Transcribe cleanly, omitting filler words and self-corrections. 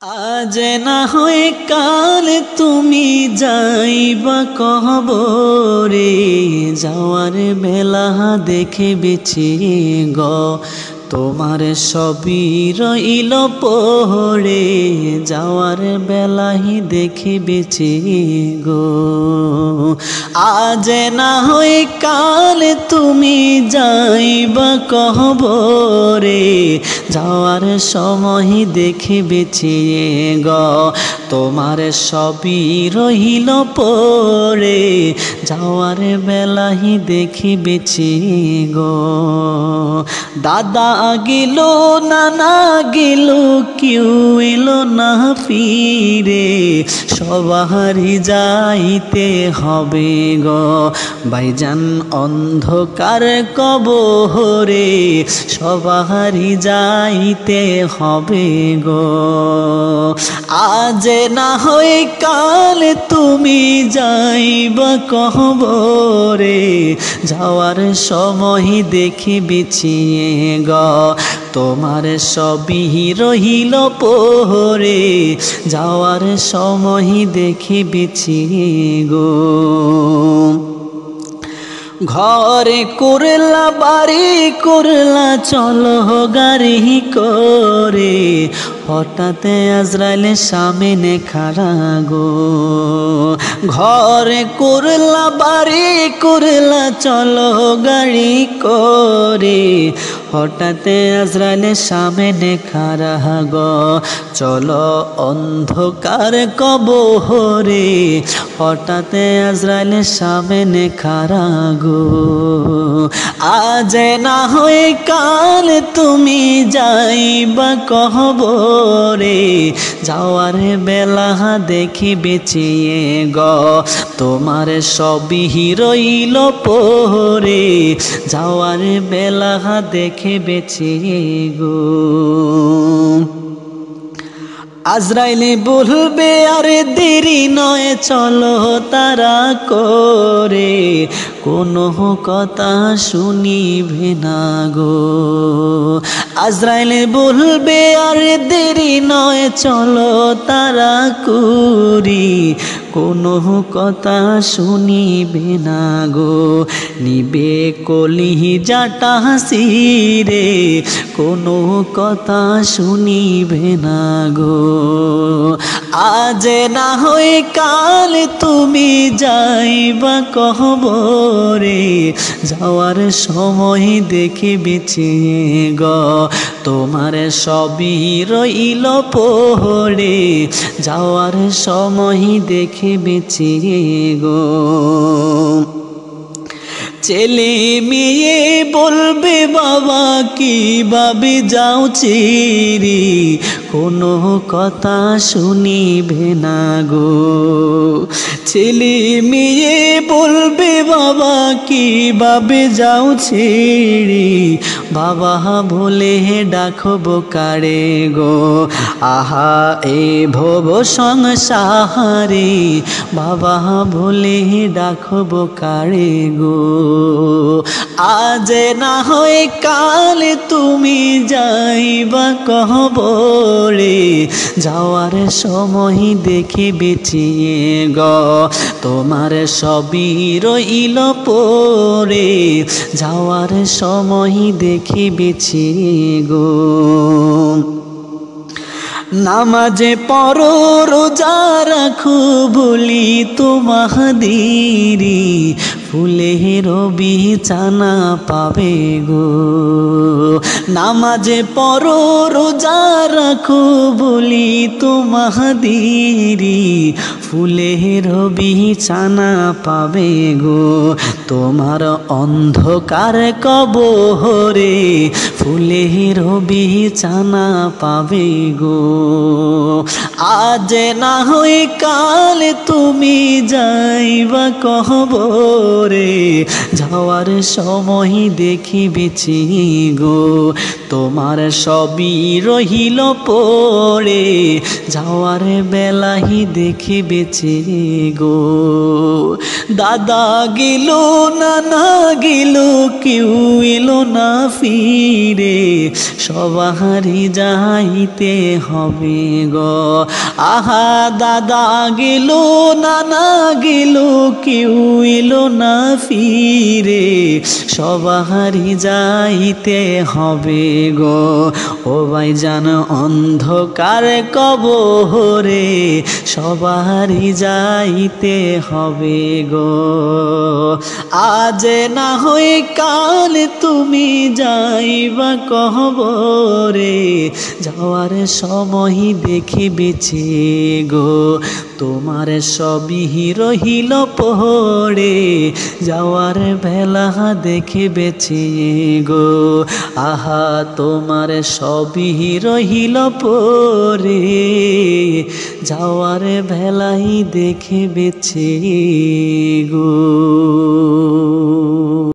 আজ না হয় কাল তুমি যাইবা কবরে, যাওয়ার বেলা দেখে বেছে গ তোমার সবই রইল পড়ে, যাওয়ার বেলাহি দেখে বেছে গো। আজ না হয় কাল তুমি যাইবা কবরে, যাওয়ার সময় দেখে বেছে গ তোমার সবই রহিল পড়ে, যাওয়ার বেলাহি দেখে বেছে গো। দাদা গেল নানা গেল কেউ এলো না ফিরে, সবারই যাইতে হবে গো ভাইজান অন্ধকার কবরে, সবারই যাইতে হবে গো। আজ না হয় কাল তুমি যাইবা কবরে, যাওয়ার সময় দেখে বিছিয়ে গ তোমার সবই রহিল পড়ে, যাওয়ার সময় দেখে বিছিয়ে গো। ঘরে করলা বাড়ি করলা চলো গাড়ি করে, হঠাৎ আজরাইলের সামনে খাড়া গো। ঘরে করলা বাড়ি করলা চলো গাড়ি করে, হঠাৎ আজরাইলের সামনে খাড়া গো। চলো অন্ধকার কবরে, হঠাৎ আজরাইলের সামনে খাড়া গো। আজ না হয় কাল তুমি যাইবা কবরে, যাওয়ার বেলা দেখি বেছে গ তোমার সবই রইল পড়ে, যাওয়ার বেলা দেখে বেছে গো। আজরাইলে বলবে আরে দেরি নয় চলো তারা করে, কোনো কথা শুনিবে না গো। আজরাইলে বলবে আরে দেরি নয় চলো তারা করি, কোনো কথা শুনিবে না গো। নিবে কলিজাটা হাসিরে, কোনো কথা শুনিবে না গো। আজ না হয় কাল তুমি যাইবা কবরে, যাওয়ার সময় দেখে বেছে গ তোমার সবই রইল পড়ে, যাওয়ার সময় দেখে বেছে গো। ছেলে মেয়ে বলবে বাবা কিভাবে যাও চিরি, কোনো কথা শুনিবে না গো। ছেলে মেয়ে বলবে বাবা কিভাবে যাও ছিড়ি, বাবা বলে ডাকবো কারে গো। আহা এ ভব সংসারে, বাবা বলে ডাকবো কারে গো। আজ না হয় কাল তুমি যাইবা কবরে, যাওয়ার সময় দেখে বেছে গ তোমার সবই রইল পড়ে, যাওয়ার সময় দেখে বেছে গো। নামাজে পড়ো রোজা রাখো বলি তোমাদেরি, ফুলের বিছানা পাবে গো। নামাজে পড়ো রোজা রাখো বলি তোমাদেরি, ফুলের বিছানা পাবে গো। তোমার অন্ধকার কবরে, ফুলের বিছানা পাবে গো। আজ না হয় কাল তুমি যাইবা কবরে, যাওয়ার সময় দেখি বেছে গো তোমার সবই রহিল পড়ে, যাওয়ার বেলাহি দেখি বেছে গো। দাদা গেল নানা গেল কেউ এলো না ফিরে, সবারই যাইতে হবে গো আহা দাদা গেল নানা গেল কেউ এলো না ফিরে সবারই যাইতে হবে গো ও ভাইজান অন্ধকার কবরে সবারই যাইতে হবে গো আজ না হয় কাল তুমি যাইবা কবরে যাওয়ার সময় দেখে বেছে গো তোমার সবই রহিল পড়ে যাওয়ার বেলা দেখে বেছে গো আহা তোমার সবই রহিল পড়ে যাওয়ার বেলাই দেখে বেছে গো।